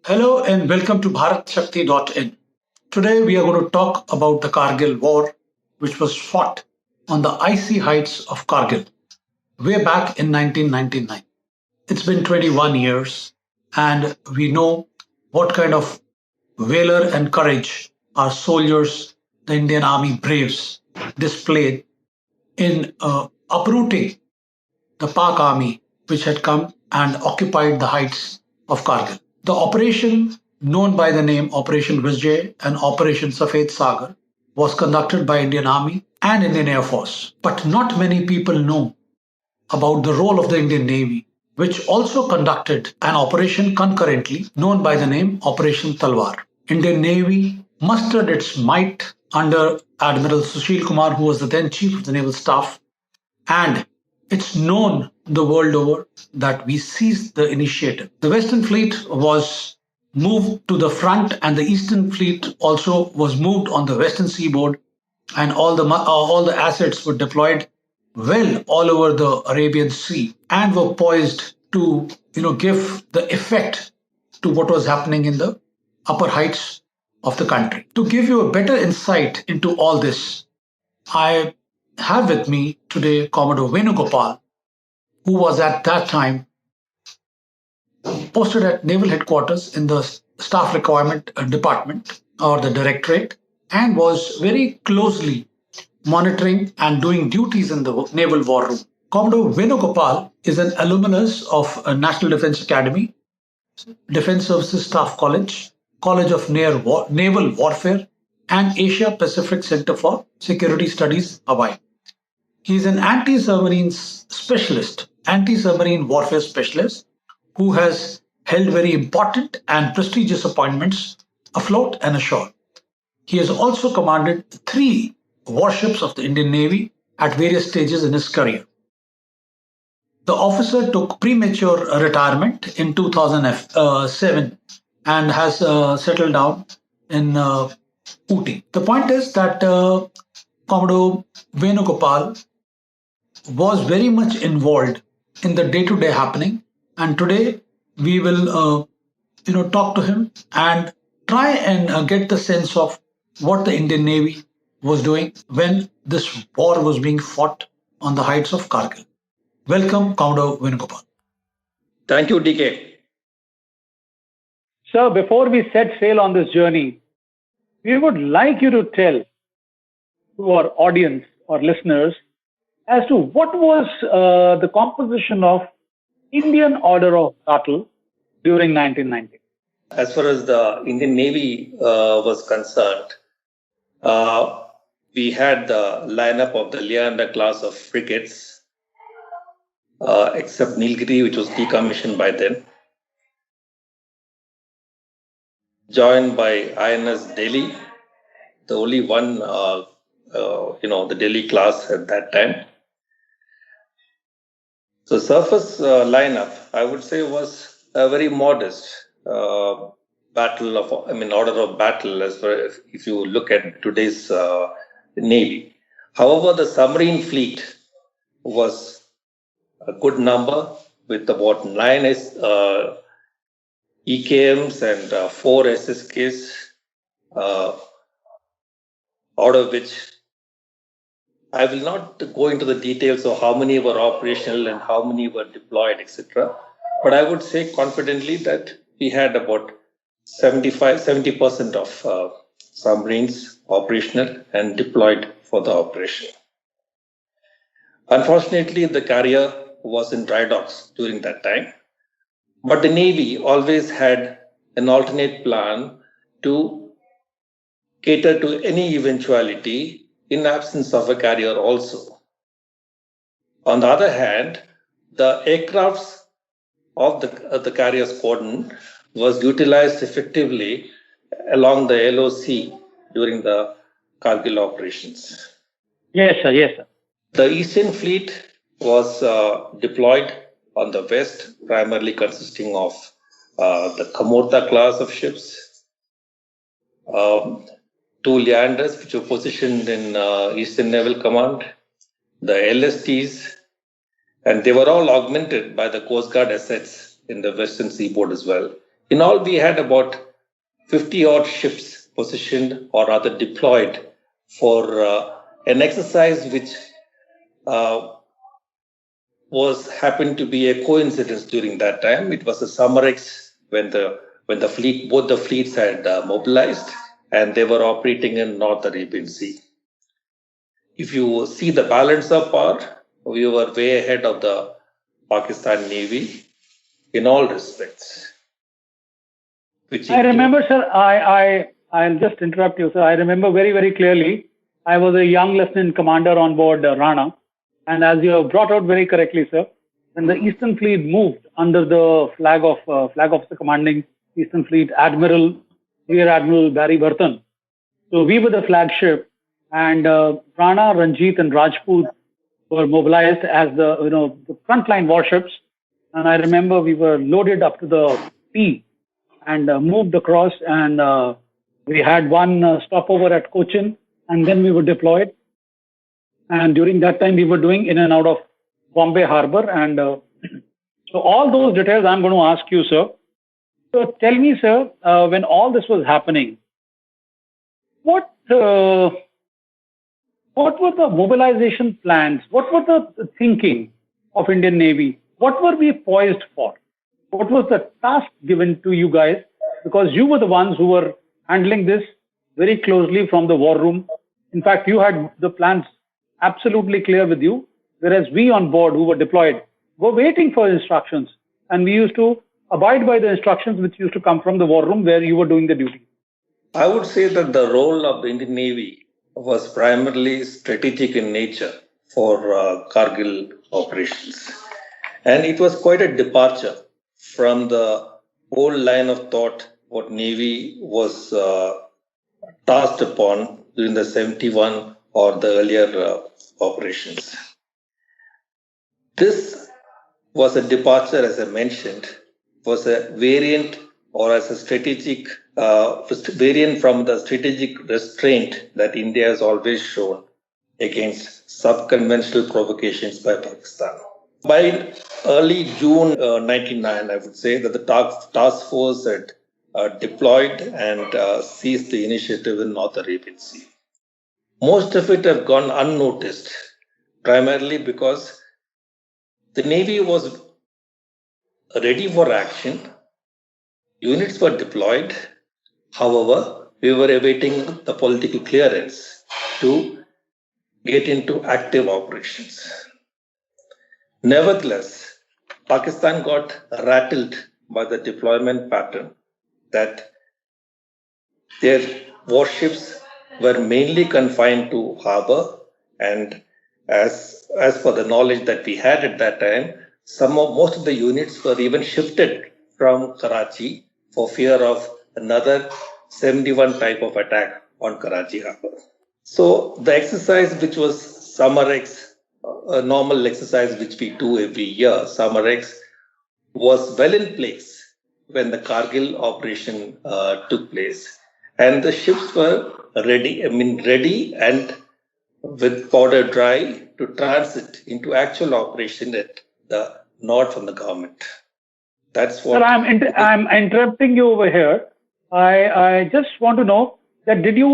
Hello and welcome to BharatShakti.in. Today we are going to talk about the Kargil War, which was fought on the icy heights of Kargil way back in 1999. It's been 21 years, and we know what kind of valor and courage our soldiers, the Indian Army braves, displayed in uprooting the Pak Army, which had come and occupied the heights of Kargil. The operation, known by the name Operation Vijay and Operation Safed Sagar, was conducted by Indian Army and Indian Air Force. But not many people know about the role of the Indian Navy, which also conducted an operation concurrently known by the name Operation Talwar. Indian Navy mustered its might under Admiral Sushil Kumar, who was the then Chief of the Naval Staff, and it's known the world over that we seized the initiative. The Western Fleet was moved to the front, and the Eastern Fleet also was moved on the Western seaboard, and all the assets were deployed well all over the Arabian Sea and were poised to give the effect to what was happening in the upper heights of the country. To give you a better insight into all this, I have with me today Commodore Venugopal, who was at that time posted at Naval Headquarters in the Staff Requirement Department or the Directorate, and was very closely monitoring and doing duties in the Naval War Room. Commodore Venugopal is an alumnus of National Defence Academy, Defence Services Staff College, College of Naval Warfare, and Asia Pacific Center for Security Studies, Hawaii. He is an anti-submarine specialist, anti-submarine warfare specialist, who has held very important and prestigious appointments afloat and ashore. He has also commanded 3 warships of the Indian Navy at various stages in his career. The officer took premature retirement in 2007 and has settled down in Ooty. The point is that Commodore Venugopal was very much involved in the day-to-day happening, and today we will talk to him and try and get the sense of what the Indian Navy was doing when this war was being fought on the heights of Kargil. Welcome, Commodore Venugopal. Thank you, DK. Sir, before we set sail on this journey, we would like you to tell to our audience or listeners as to what was the composition of Indian Order of Battle during 1990. As far as the Indian Navy was concerned, we had the lineup of the Leander class of frigates, except Nilgiri, which was decommissioned by then, joined by INS Delhi, the only one, the Delhi class at that time. So surface lineup, I would say, was a very modest order of battle as far as if you look at today's Navy. However, the submarine fleet was a good number with about 9 EKMs and 4 SSKs, out of which I will not go into the details of how many were operational and how many were deployed, etc. But I would say confidently that we had about 70% of submarines operational and deployed for the operation. Unfortunately, the carrier was in dry docks during that time, but the Navy always had an alternate plan to cater to any eventuality in absence of a carrier also. On the other hand, the aircrafts of the carrier squadron was utilized effectively along the LOC during the Kargil operations. Yes, sir. Yes, sir. The Eastern Fleet was deployed on the west, primarily consisting of the Commodore class of ships, 2 Leanders, which were positioned in Eastern Naval Command, the LSTs, and they were all augmented by the Coast Guard assets in the Western Seaboard as well, In all, we had about 50 odd ships positioned or rather deployed for an exercise which was happened to be a coincidence during that time. It was a summer when the fleet, both the fleets had mobilized and they were operating in North Arabian Sea. If you see the balance of power, we were way ahead of the Pakistan Navy in all respects. I remember, sir, I'll just interrupt you, sir. I remember very, very clearly. I was a young lieutenant commander on board Rana. And as you have brought out very correctly, sir, when the Eastern Fleet moved under the flag officer commanding Eastern Fleet, Rear Admiral Barry Burton. So we were the flagship, and Rana, Ranjit, and Rajput were mobilized as the frontline warships. And I remember we were loaded up to the P and moved across, and we had one stopover at Cochin, and then we were deployed. And during that time, we were doing in and out of Bombay Harbor. And so all those details I'm going to ask you, sir. So tell me, sir, when all this was happening, what were the mobilization plans? What were the thinking of Indian Navy? What were we poised for? What was the task given to you guys? Because you were the ones who were handling this very closely from the war room. In fact, you had the plans absolutely clear with you, whereas we on board who were deployed were waiting for instructions, and we used to abide by the instructions which used to come from the war room where you were doing the duty. I would say that the role of the Indian Navy was primarily strategic in nature for Kargil operations, and it was quite a departure from the old line of thought what Navy was tasked upon during the 71 or the earlier operations. This was a departure, as I mentioned, was a variant or as a strategic variant from the strategic restraint that India has always shown against sub-conventional provocations by Pakistan. By early June 1999, I would say that the task force had deployed and seized the initiative in North Arabian Sea. Most of it have gone unnoticed, primarily because the Navy was ready for action. Units were deployed. However, we were awaiting the political clearance to get into active operations. Nevertheless, Pakistan got rattled by the deployment pattern that their warships were mainly confined to harbor, and as per the knowledge that we had at that time, most of the units were even shifted from Karachi for fear of another 71 type of attack on Karachi harbor. So the exercise, which was Summer X, a normal exercise which we do every year, Summer X, was well in place when the Kargil operation took place, and the ships were ready and with powder dry to transit into actual operation at the nod from the government. That's what. Sir, I'm interrupting you over here. I just want to know that did you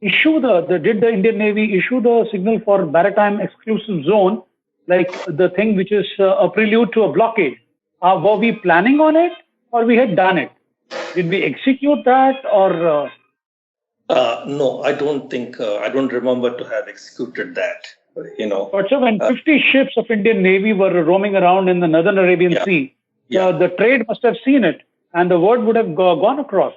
did the Indian Navy issue the signal for maritime exclusive zone, like the thing which is a prelude to a blockade? Were we planning on it, or we had done it? Did we execute that, or? No, I don't think, I don't remember to have executed that, But so when 50 ships of Indian Navy were roaming around in the Northern Arabian Sea, the trade must have seen it, and the word would have gone across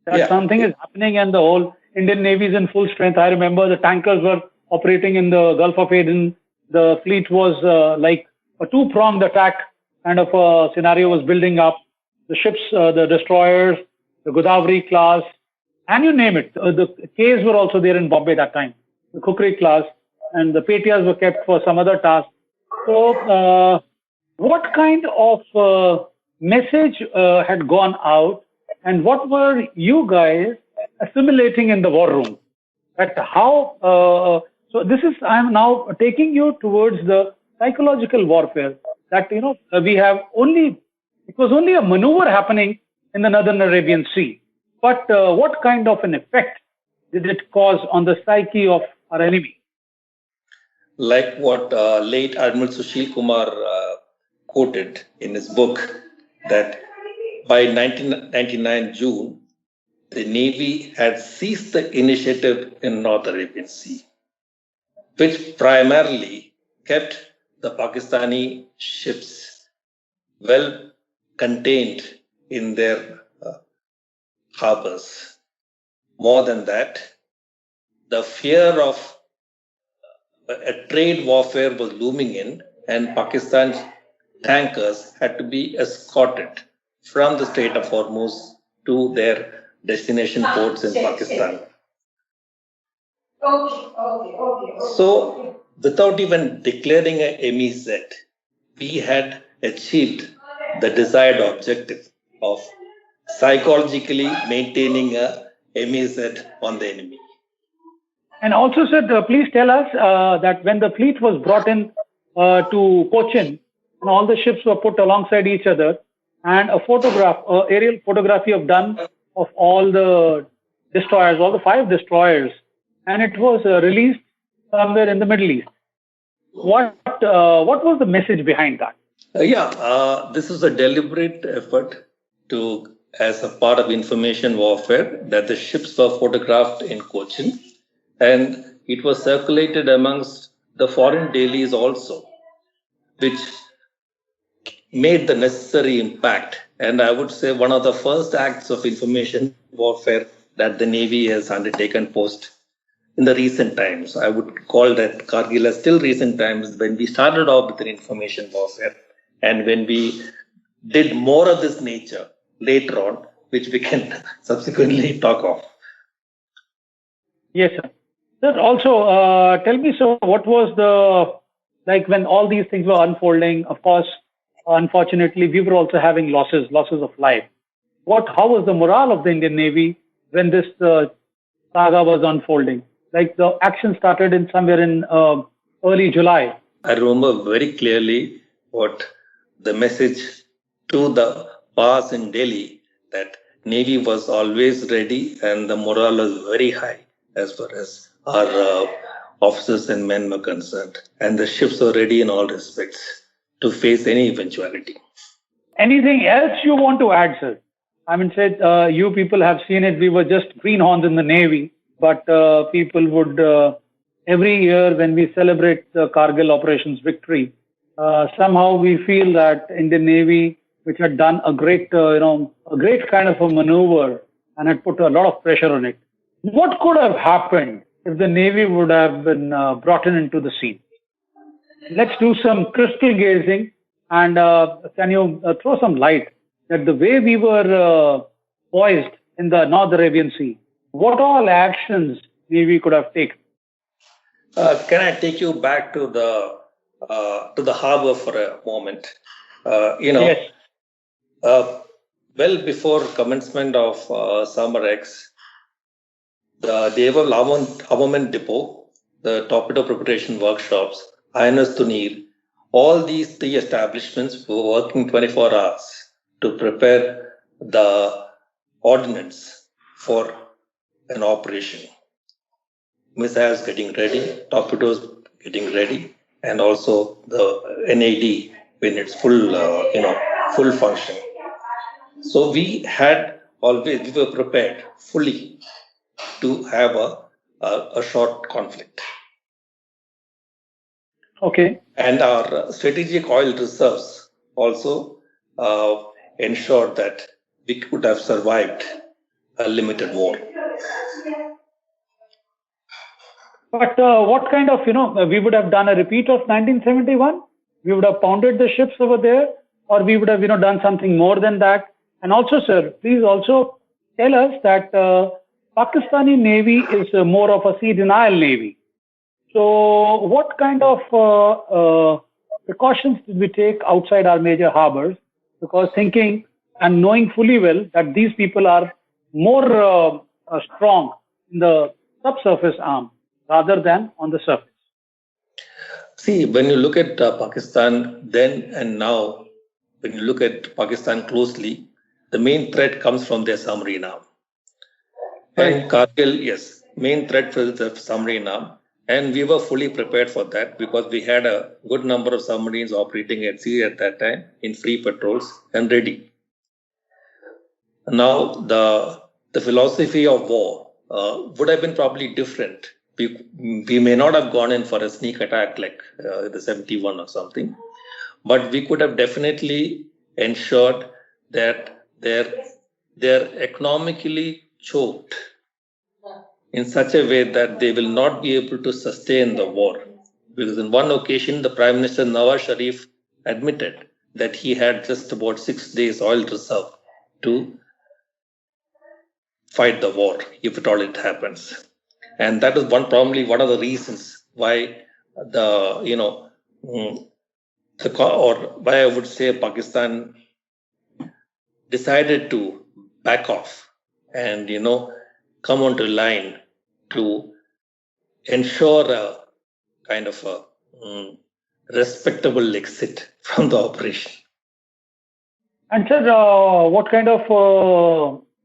that something is happening, and the whole Indian Navy is in full strength. I remember the tankers were operating in the Gulf of Aden. The fleet was like a two-pronged attack kind of a scenario was building up. The ships, the destroyers, the Godavari class, and you name it. The Ks were also there in Bombay that time, the Kukri class, and the Petias were kept for some other task. So what kind of message had gone out, and what were you guys assimilating in the war room? That how, so this is, I'm now taking you towards the psychological warfare that, we have only It was only a maneuver happening in the Northern Arabian Sea. But what kind of an effect did it cause on the psyche of our enemy? Like what late Admiral Sushil Kumar quoted in his book, that by 1999 June, the Navy had seized the initiative in North Arabian Sea, which primarily kept the Pakistani ships well contained in their harbors. More than that, the fear of a trade warfare was looming in, and Pakistan's tankers had to be escorted from the Strait of Hormuz to their destination ports in Pakistan. So, without even declaring a MEZ, we had achieved the desired objective of psychologically maintaining a MEZ on the enemy. And also, sir, please tell us that when the fleet was brought in to Cochin, and all the ships were put alongside each other, and a aerial photography done of all the destroyers, all the 5 destroyers, and it was released somewhere in the Middle East. What was the message behind that? This is a deliberate effort to, as a part of information warfare, that the ships were photographed in Cochin, and it was circulated amongst the foreign dailies also, which made the necessary impact. And I would say one of the first acts of information warfare that the Navy has undertaken post in the recent times. I would call that Kargil as still recent times, when we started off with an information warfare, and when we did more of this nature later on, which we can subsequently talk of. Yes, sir. Sir, also tell me, so what was like when all these things were unfolding? Of course, unfortunately, we were also having losses of life. How was the morale of the Indian Navy when this saga was unfolding? Like the action started in somewhere in early July. I remember very clearly what the message to the powers in Delhi, that Navy was always ready and the morale was very high as far as our officers and men were concerned. And the ships were ready in all respects to face any eventuality. Anything else you want to add, sir? I mean, said you people have seen it. We were just greenhorns in the Navy, but people would every year when we celebrate the Kargil operations victory, somehow we feel that Indian Navy, which had done a great kind of a maneuver and had put a lot of pressure on it. What could have happened if the Navy would have been brought into the scene? Let's do some crystal gazing, and can you throw some light that the way we were poised in the North Arabian Sea, what all actions Navy could have taken? Can I take you back to the harbor for a moment? Yes. Well before commencement of Summer X, the Naval Armament Depot, the Torpedo Preparation Workshops, INS Tunir, all these 3 establishments were working 24 hours to prepare the ordnance for an operation. Missiles getting ready, torpedoes getting ready, and also the NAD when it's full function. So we were prepared fully to have a short conflict. Okay. And our strategic oil reserves also ensured that we could have survived a limited war. But what kind of, we would have done a repeat of 1971? We would have pounded the ships over there, or we would have, done something more than that? And also, sir, please also tell us that Pakistani Navy is more of a sea denial Navy. So what kind of precautions did we take outside our major harbors? Because thinking and knowing fully well that these people are more strong in the subsurface arm rather than on the surface. See, when you look at Pakistan then and now, when you look at Pakistan closely, the main threat comes from their submarine arm. And Kargil, yes, main threat was the submarine arm. And we were fully prepared for that because we had a good number of submarines operating at sea at that time in free patrols and ready. Now, the philosophy of war would have been probably different. We may not have gone in for a sneak attack like the 71 or something, but we could have definitely ensured that they're economically choked in such a way that they will not be able to sustain the war. Because in one occasion, the Prime Minister Nawaz Sharif admitted that he had just about 6 days oil reserve to fight the war, if at all it happens. And that is probably one of the reasons why why I would say Pakistan decided to back off and, come onto line to ensure a kind of a respectable exit from the operation. And sir, what kind of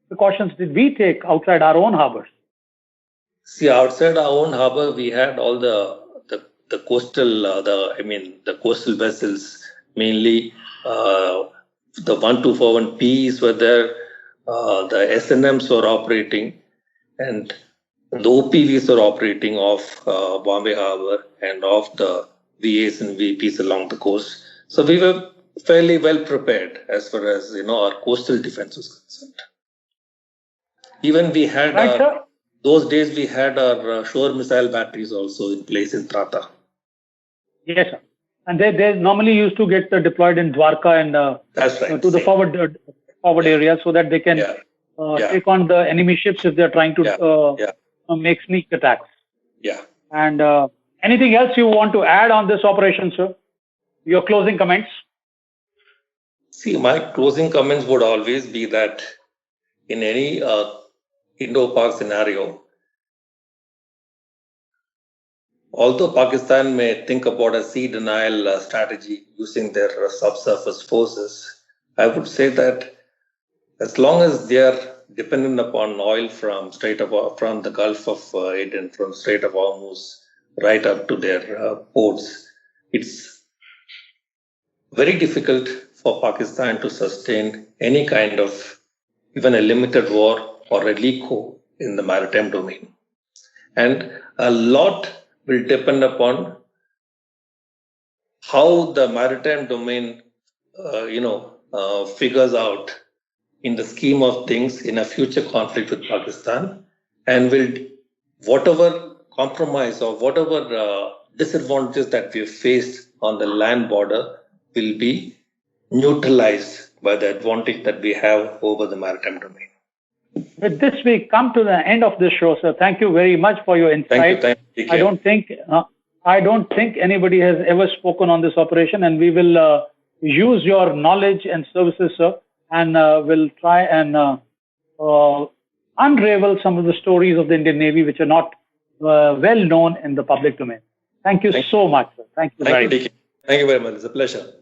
precautions did we take outside our own harbors? See, outside our own harbor, we had all the coastal, the coastal vessels, mainly the 1241Ps were there, the SNMs were operating, and the OPVs were operating off Bombay Harbor and off the VAs and VPs along the coast. So we were fairly well prepared as far as our coastal defense was concerned. Even we had those days we had our shore missile batteries also in place in Trata. Yes, sir. And they normally used to get deployed in Dwarka and that's right. To the forward area so that they can take on the enemy ships if they're trying to make sneak attacks. Yeah. And anything else you want to add on this operation, sir? Your closing comments? See, my closing comments would always be that in any Indo-Pak scenario, although Pakistan may think about a sea denial strategy using their subsurface forces, I would say that as long as they are dependent upon oil from the Gulf of Aden, from Strait of Hormuz, right up to their ports, it's very difficult for Pakistan to sustain any kind of even a limited war or a LECO in the maritime domain. And a lot will depend upon how the maritime domain, figures out in the scheme of things in a future conflict with Pakistan, and will whatever compromise or whatever disadvantages that we have faced on the land border will be neutralized by the advantage that we have over the maritime domain. With this, we come to the end of this show, sir. Thank you very much for your insight. Thank you. I don't think anybody has ever spoken on this operation, and we will use your knowledge and services, sir, and we'll try and unravel some of the stories of the Indian Navy which are not well known in the public domain. Thank you so much, sir. Thank you very much. Thank you very much. It's a pleasure.